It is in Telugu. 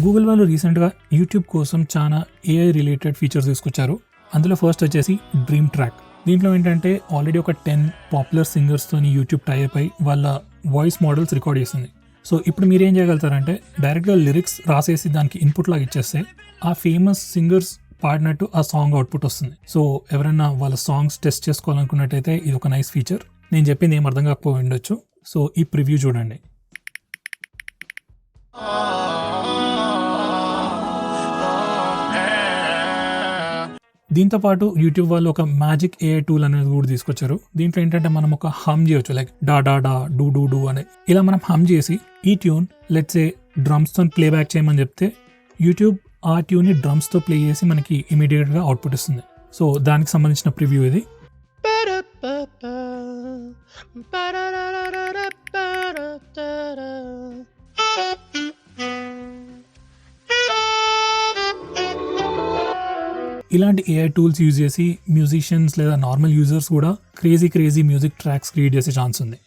గూగుల్ వాళ్ళు రీసెంట్గా యూట్యూబ్ కోసం చాలా ఏఐ రిలేటెడ్ ఫీచర్స్ తీసుకొచ్చారు. అందులో ఫస్ట్ వచ్చేసి డ్రీమ్ ట్రాక్. దీంట్లో ఏంటంటే ఆల్రెడీ ఒక 10 పాపులర్ సింగర్స్తోని యూట్యూబ్ టైప్ అయి వాళ్ళ వాయిస్ మోడల్స్ రికార్డ్ చేస్తుంది. సో ఇప్పుడు మీరు ఏం చేయగలుగుతారంటే డైరెక్ట్గా లిరిక్స్ రాసేసి దానికి ఇన్పుట్ లాగా ఇచ్చేస్తే ఆ ఫేమస్ సింగర్స్ పాడినట్టు ఆ సాంగ్ అవుట్పుట్ వస్తుంది. సో ఎవరైనా వాళ్ళ సాంగ్స్ టెస్ట్ చేసుకోవాలనుకున్నట్టయితే ఇది ఒక నైస్ ఫీచర్. నేను చెప్పింది ఏం అర్థం కాకపోయి ఉండొచ్చు. సో ఈ ప్రివ్యూ చూడండి. దీంతో పాటు యూట్యూబ్ వాళ్ళు ఒక మ్యాజిక్ ఏఐ టూల్ అనేది కూడా తీసుకొచ్చారు. దీంట్లో ఏంటంటే మనం ఒక హమ్ చేయొచ్చు, లైక్ డా డా డా డూ డూ డూ అని. ఇలా మనం హమ్ చేసి ఈ ట్యూన్ లెట్స్ ఏ డ్రమ్స్తో ప్లే బ్యాక్ చేయమని చెప్తే యూట్యూబ్ ఆ ట్యూన్ని డ్రమ్స్తో ప్లే చేసి మనకి ఇమీడియట్గా అవుట్పుట్ ఇస్తుంది. సో దానికి సంబంధించిన ప్రివ్యూ ఇది. ఇలాంటి ఏఐ టూల్స్ యూజ్ చేసి మ్యూజిషియన్స్ లేదా నార్మల్ యూజర్స్ కూడా క్రేజీ మ్యూజిక్ ట్రాక్స్ క్రియేట్ చేసే ఛాన్స్ ఉంది.